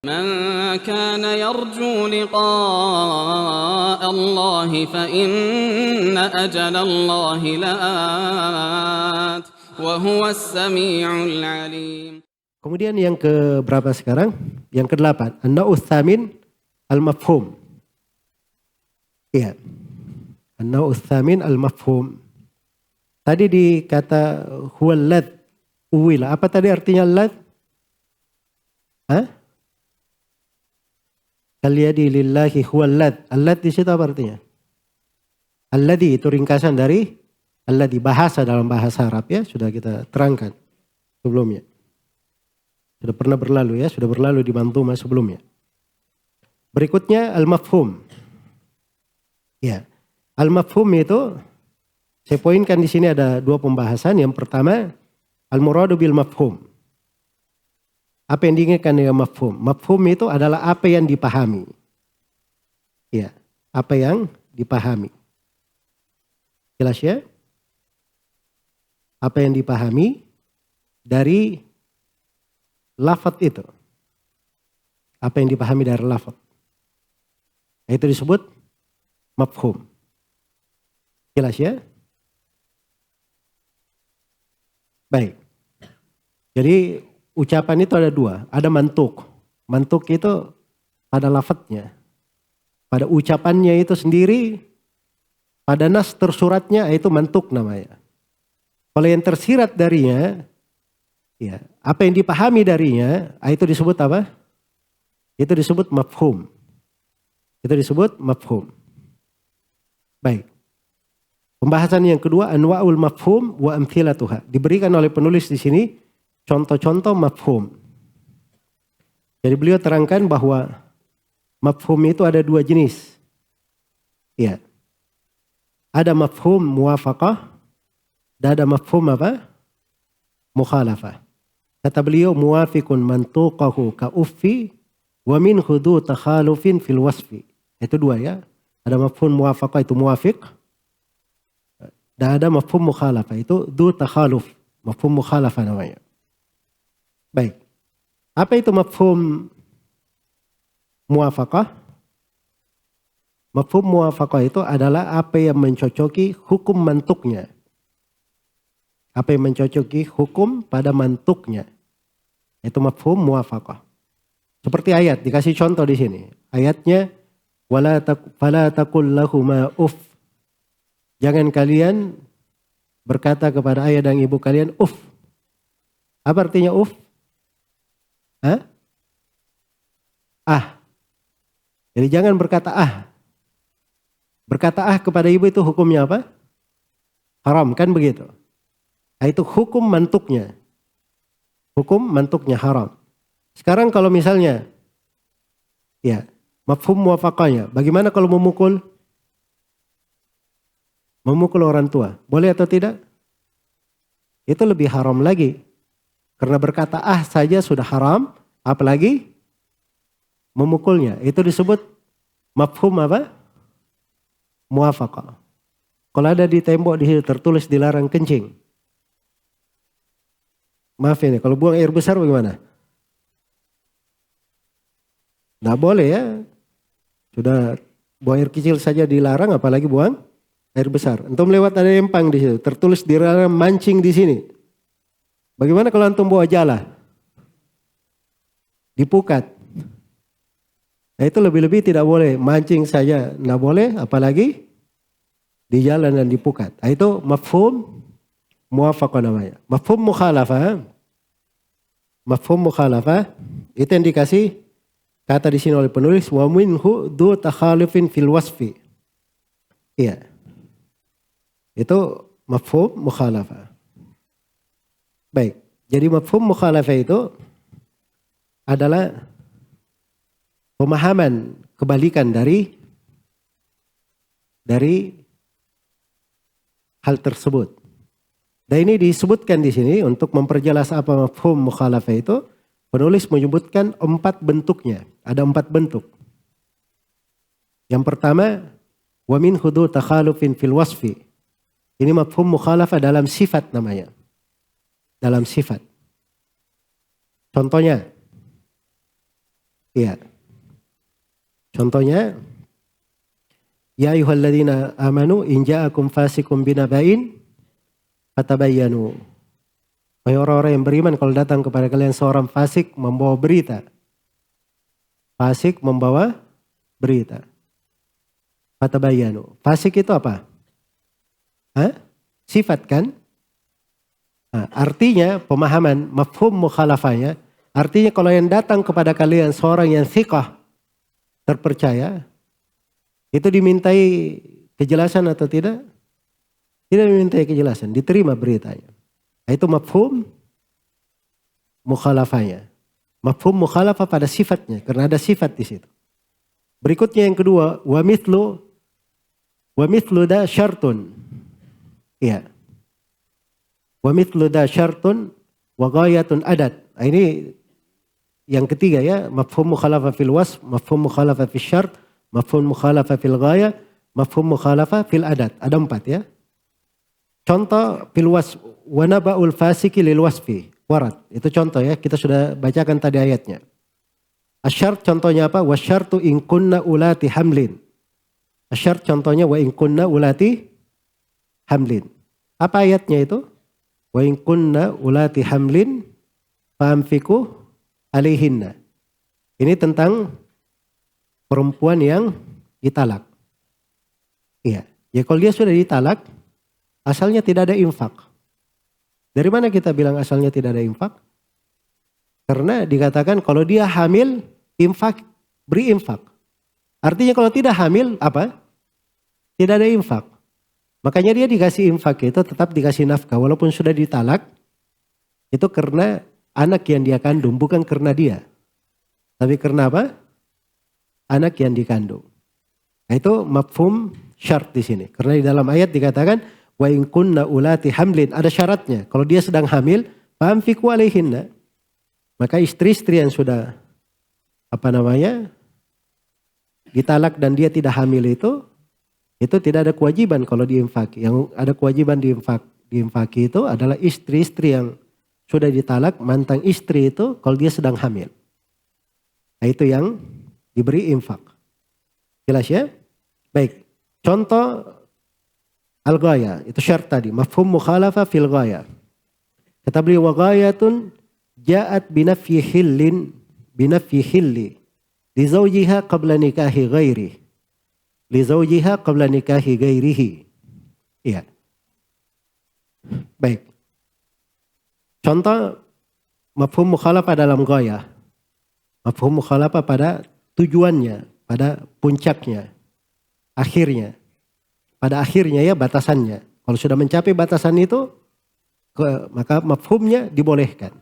من كان يرجو لقاء الله فإن أجل الله لآت وهو السميع العليم. Kemudian yang ke berapa sekarang? Yang ke-8. An-naw'u tsamin al-mafhum. Iya. An-naw'u tsamin al-mafhum. Tadi dikata huwal lad uwila. Apa tadi artinya lad? Hah? Kalyadi lillahi huwal lad. Al-lad di situ apa artinya? Alladhi itu ringkasan dari alladhi, bahasa dalam bahasa Arab ya, sudah kita terangkan sebelumnya. Sudah pernah berlalu ya, sudah berlalu di Manzumah sebelumnya. Berikutnya al-mafhum. Ya. Al-mafhum itu saya poinkan di sini ada dua pembahasan. Yang pertama, al-muradu bil mafhum. Apa yang diinginkan dengan mafhum? Mafhum itu adalah apa yang dipahami. Ya, apa yang dipahami. Jelas ya? Apa yang dipahami dari lafaz itu. Apa yang dipahami dari lafaz. Itu disebut mafhum. Jelas ya? Baik. Jadi ucapan itu ada dua. Ada mantuk. Mantuk itu pada lafaznya. Pada ucapannya itu sendiri. Pada nas tersuratnya itu mantuk namanya. Kalau yang tersirat darinya. Ya, apa yang dipahami darinya, itu disebut apa? Itu disebut mafhum. Itu disebut mafhum. Baik. Pembahasan yang kedua, anwa'ul mafhum wa amthilatuha. Diberikan oleh penulis di sini contoh-contoh mafhum. Jadi beliau terangkan bahwa mafhum itu ada dua jenis. Ya. Ada mafhum muwafaqah dan ada mafhum apa? Mukhalafah. Kata beliau muwafiqun mantuqahu ka uffi wa min hudu takhalufin fil wasfi. Itu dua ya. Ada mafhum muwafaqah itu muwafiq. Dan ada mafhum mukhalafah itu du takhaluf. Mafhum mukhalafah namanya. Baik. Apa itu mafhum muwafaqah? Mafhum muwafaqah itu adalah apa yang mencocoki hukum mantuknya. Apa yang mencocoki hukum pada mantuknya. Itu mafhum muwafaqah. Seperti ayat, dikasih contoh di sini. Ayatnya, fala taqul lahuma uff. Jangan kalian berkata kepada ayah dan ibu kalian uff. Apa artinya uff? Hah? Ah. Jadi jangan berkata ah. Berkata ah kepada ibu itu hukumnya apa? Haram, kan begitu? Itu hukum mantuknya. Hukum mantuknya haram. Sekarang kalau misalnya, ya, mafhum muwafaqahnya. Bagaimana kalau memukul? Memukul orang tua. Boleh atau tidak? Itu lebih haram lagi. Karena berkata ah saja sudah haram. Apalagi memukulnya. Itu disebut mafhum apa? Muwafaqah. Kalau ada di tembok di situ tertulis dilarang kencing. Maaf ini, kalau buang air besar bagaimana? Nggak boleh ya. Sudah buang air kecil saja dilarang, apalagi buang air besar. Antum lewat ada empang di situ, tertulis dilarang mancing di sini. Bagaimana kalau antum bawa jala? Dipukat. Nah itu lebih-lebih tidak boleh. Mancing saja nggak boleh, apalagi di jalan dan dipukat. Nah, itu mafhum muwafaqah namanya. Mafhum mukhalafah. Mafhum mukhalafah itu yang dikasih kata di sini oleh penulis wa minhu du takhalufin fil wasfi. Iya. Itu mafhum mukhalafah. Baik. Jadi mafhum mukhalafah itu adalah pemahaman kebalikan dari hal tersebut. Dan ini disebutkan di sini untuk memperjelas apa mafhum mukhalafah itu. Penulis menyebutkan 4 bentuknya. Ada 4 bentuk. Yang pertama, wa min hudu takhalufin fil wasfi. Ini mafhum mukhalafah dalam sifat namanya. Dalam sifat. Contohnya, Iya. Contohnya, ya ayyuhalladzina amanu in ja'akum fasiqun binaba'in fatabayyanu. Wahai orang-orang yang beriman, kalau datang kepada kalian seorang fasik membawa berita. Fasik membawa berita. Fatabayyanu. Fasik itu apa? Sifat kan? Nah, artinya pemahaman mafhum mukhalafahnya, artinya kalau yang datang kepada kalian seorang yang thiqah, terpercaya, itu dimintai kejelasan atau tidak? Tidak dimintai kejelasan, diterima beritanya. Nah, itu mafhum mukhalafahnya. Mafhum mukhalafah pada sifatnya, karena ada sifat di situ. Berikutnya yang kedua, wa mithlu da syartun. Iya. Wa mithlu da syartun wa ghayatun adat. Nah, ini yang ketiga ya, mafhum mukhalafah fil wasf, mafhum mukhalafah fil syart, mafhum mukhalafah fil ghayah, mafhum mukhalafah fil adat. Ada 4 ya. Contoh fil wasf, wa naba'ul fasiki lil wasfi. Warad. Itu contoh ya, kita sudah bacakan tadi ayatnya. Asyart contohnya apa? Wa syartu in kunna ulati hamlin. Asyart contohnya wa in kunna ulati hamlin. Apa ayatnya itu? Wa in kunna ulati hamlin famfiku alaihinna. Ini tentang perempuan yang ditalak. Iya. Ya kalau dia sudah ditalak, asalnya tidak ada infak. Dari mana kita bilang asalnya tidak ada infak? Karena dikatakan kalau dia hamil, infak, beri infak. Artinya kalau tidak hamil, apa? Tidak ada infak. Makanya dia dikasih infak itu tetap dikasih nafkah. Walaupun sudah ditalak, itu karena anak yang dia kandung, bukan karena dia. Tapi karena apa? Anak yang dikandung. Nah, itu mafhum syart di sini. Karena di dalam ayat dikatakan, wa in kunna ulati hamlin, ada syaratnya. Kalau dia sedang hamil, famfiku alaihinna. Maka istri-istri yang sudah ditalak dan dia tidak hamil itu tidak ada kewajiban kalau diinfaki. Yang ada kewajiban diinfaki itu adalah istri-istri yang sudah ditalak, mantan istri itu kalau dia sedang hamil. Nah, itu yang diberi infak. Jelas ya? Baik. Contoh al-ghaya, itu syarat tadi. Mafhum mukhalafah fil ghaya. Kata beliau, wa ghayatun ja'at binafyi hilli li zawjiha qabla nikahi ghairi. Li zawjiha qabla nikahi ghairihi. Iya. Baik. Contoh mafhum mukhalafah dalam ghaya. Mafhum mukhalafah pada tujuannya, pada puncaknya, akhirnya. Pada akhirnya ya batasannya. Kalau sudah mencapai batasan itu, maka mafhumnya dibolehkan.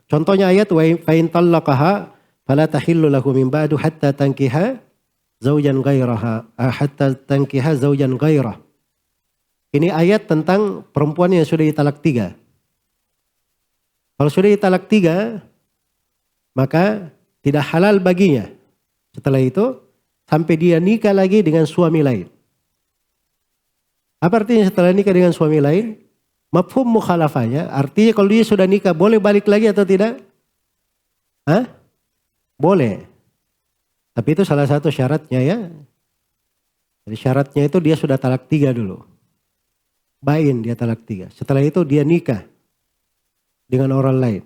Contohnya ayat wa in talaqaha fala tahillu lahu min ba'du hatta tankiha zaujan ghairaha ghairah. Ini ayat tentang perempuan yang sudah ditalak 3. Kalau sudah ditalak 3, maka tidak halal baginya. Setelah itu sampai dia nikah lagi dengan suami lain. Apa artinya setelah nikah dengan suami lain? Mafhum mukhalafahnya, artinya kalau dia sudah nikah boleh balik lagi atau tidak? Boleh. Tapi itu salah satu syaratnya ya. Jadi syaratnya itu dia sudah talak 3 dulu. Bain dia talak 3. Setelah itu dia nikah dengan orang lain.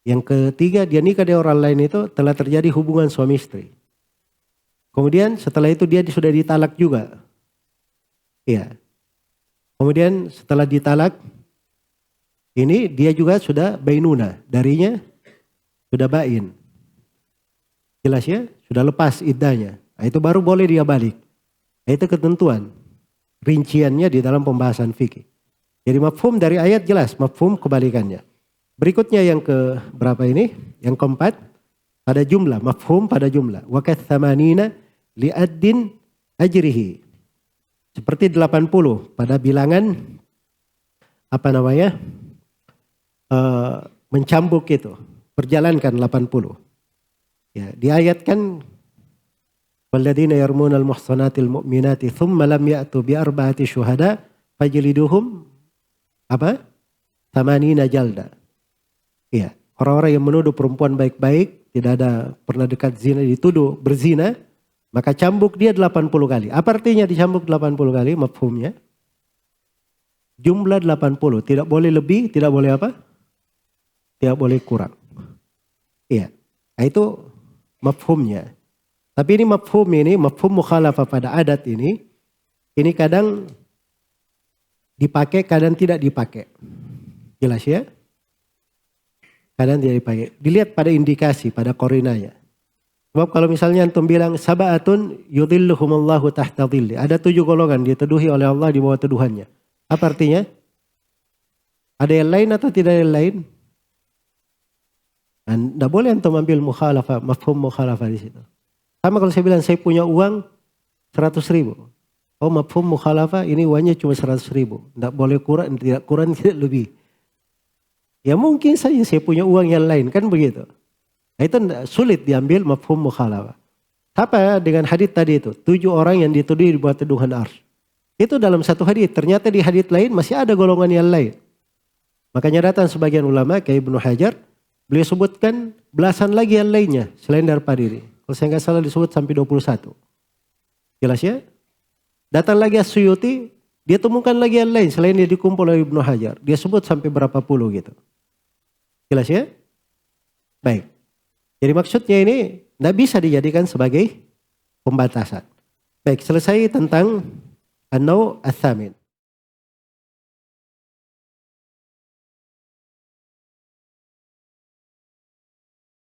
Yang ketiga dia nikah dengan orang lain itu telah terjadi hubungan suami istri. Kemudian setelah itu dia sudah ditalak juga. Iya. Kemudian setelah ditalak, ini dia juga sudah bainuna, darinya sudah bain. Jelas ya, sudah lepas iddahnya. Nah, itu baru boleh dia balik. Nah, itu ketentuan, rinciannya di dalam pembahasan fikih. Jadi mafhum dari ayat jelas, mafhum kebalikannya. Berikutnya yang ke berapa ini? Yang keempat, pada jumlah, mafhum pada jumlah. Wa kathamanina li'addin ajrihi. Seperti 80 pada bilangan mencambuk itu. Perjalankan 80. Ya, diayatkan walladzina yarmunal muhsanatil mu'minati thumma lam ya'tu bi arba'ati syuhada fajliduhum 80 jalda. Ya, orang-orang yang menuduh perempuan baik-baik tidak ada pernah dekat zina, dituduh berzina, maka cambuk dia 80 kali. Apa artinya dicambuk 80 kali? Mafhumnya jumlah 80, tidak boleh lebih, tidak boleh apa? Tidak boleh kurang. Iya. Nah, itu mafhumnya. Tapi ini mafhum mukhalafah pada adat ini kadang dipakai, kadang tidak dipakai. Jelas ya? Kadang tidak dipakai. Dilihat pada indikasi, pada korinanya. Sebab kalau misalnya antum bilang sab'atun yudhilluhumullahu tahta dhilli. Ada 7 golongan diteduhi oleh Allah di bawah teduhannya. Apa artinya? Ada yang lain atau tidak ada yang lain? Dan tidak boleh antum ambil mukhalafah, mafhum mukhalafah di situ. Sama kalau saya bilang saya punya uang 100.000. Oh, mafhum mukhalafah ini uangnya cuma 100.000. Tidak boleh kurang, tidak kurang, tidak lebih. Ya mungkin saja saya punya uang yang lain, kan begitu. Nah, itu sulit diambil mafhum mukhalafah. Apa dengan hadits tadi itu? 7 orang yang dituduh di bawah teduhan arsy. Itu dalam satu hadits. Ternyata di hadits lain masih ada golongan yang lain. Makanya datang sebagian ulama kayak Ibnu Hajar, beliau sebutkan belasan lagi yang lainnya selain daripada ini. Kalau saya nggak salah disebut sampai 21. Jelas ya? Datang lagi As-Suyuti, dia temukan lagi yang lain selain dia dikumpul oleh Ibnu Hajar. Dia sebut sampai berapa puluh gitu. Jelas ya? Baik. Jadi maksudnya ini tidak bisa dijadikan sebagai pembatasan. Baik, selesai tentang an-naw' ats-tsamin.